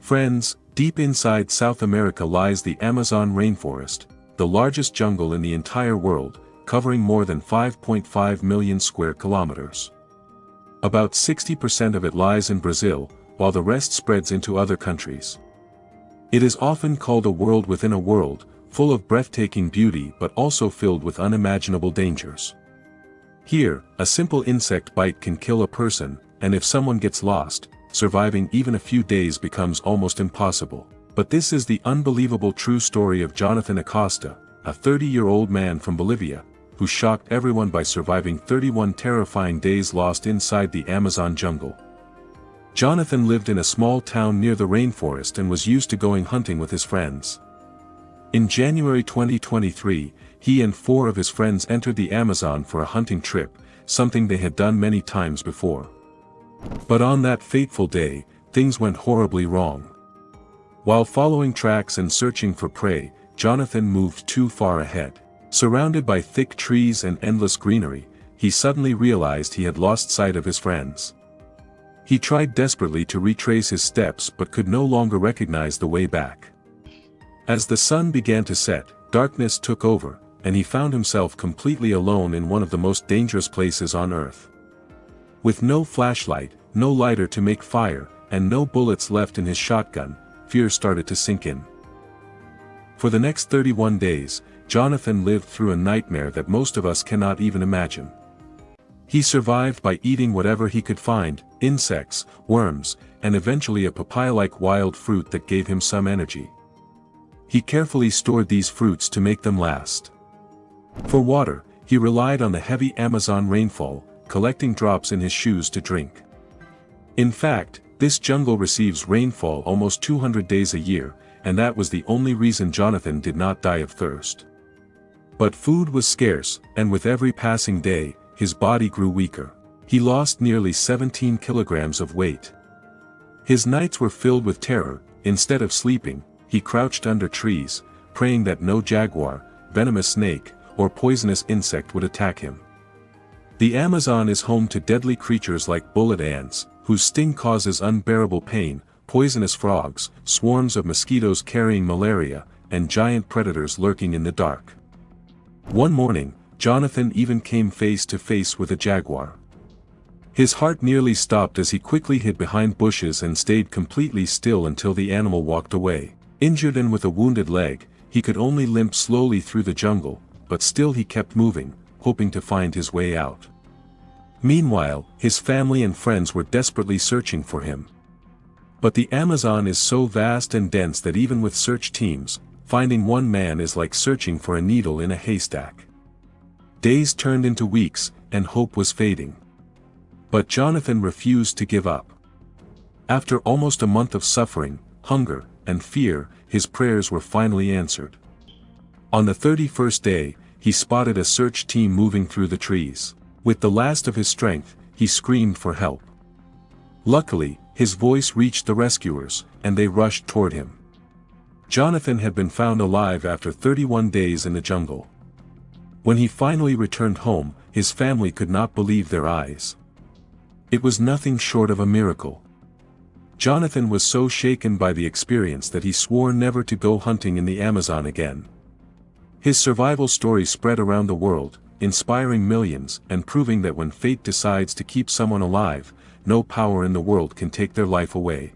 Friends, deep inside South America lies the Amazon rainforest, the largest jungle in the entire world, covering more than 5.5 million square kilometers. About 60% of it lies in Brazil, while the rest spreads into other countries. It is often called a world within a world, full of breathtaking beauty but also filled with unimaginable dangers. Here, a simple insect bite can kill a person, and if someone gets lost, surviving even a few days becomes almost impossible. But this is the unbelievable true story of Jonathan Acosta, a 30-year-old man from Bolivia, who shocked everyone by surviving 31 terrifying days lost inside the Amazon jungle. Jonathan lived in a small town near the rainforest and was used to going hunting with his friends. In January 2023, he and 4 of his friends entered the Amazon for a hunting trip, something they had done many times before. But on that fateful day, things went horribly wrong. While following tracks and searching for prey, Jonathan moved too far ahead. Surrounded by thick trees and endless greenery, he suddenly realized he had lost sight of his friends. He tried desperately to retrace his steps but could no longer recognize the way back. As the sun began to set, darkness took over, and he found himself completely alone in one of the most dangerous places on Earth. With no flashlight, no lighter to make fire, and no bullets left in his shotgun, fear started to sink in. For the next 31 days, Jonathan lived through a nightmare that most of us cannot even imagine. He survived by eating whatever he could find, insects, worms, and eventually a papaya-like wild fruit that gave him some energy. He carefully stored these fruits to make them last. For water, he relied on the heavy Amazon rainfall, collecting drops in his shoes to drink. In fact, this jungle receives rainfall almost 200 days a year, and that was the only reason Jonathan did not die of thirst. But food was scarce, and with every passing day, his body grew weaker. He lost nearly 17 kilograms of weight. His nights were filled with terror. Instead of sleeping, he crouched under trees, praying that no jaguar, venomous snake, or poisonous insect would attack him. The Amazon is home to deadly creatures like bullet ants, whose sting causes unbearable pain, poisonous frogs, swarms of mosquitoes carrying malaria, and giant predators lurking in the dark. One morning, Jonathan even came face to face with a jaguar. His heart nearly stopped as he quickly hid behind bushes and stayed completely still until the animal walked away. Injured and with a wounded leg, he could only limp slowly through the jungle, but still he kept moving, hoping to find his way out. Meanwhile, his family and friends were desperately searching for him. But the Amazon is so vast and dense that even with search teams, finding one man is like searching for a needle in a haystack. Days turned into weeks, and hope was fading. But Jonathan refused to give up. After almost a month of suffering, hunger, and fear, his prayers were finally answered. On the 31st day, he spotted a search team moving through the trees. With the last of his strength, he screamed for help. Luckily, his voice reached the rescuers, and they rushed toward him. Jonathan had been found alive after 31 days in the jungle. When he finally returned home, his family could not believe their eyes. It was nothing short of a miracle. Jonathan was so shaken by the experience that he swore never to go hunting in the Amazon again. His survival story spread around the world, inspiring millions and proving that when fate decides to keep someone alive, no power in the world can take their life away.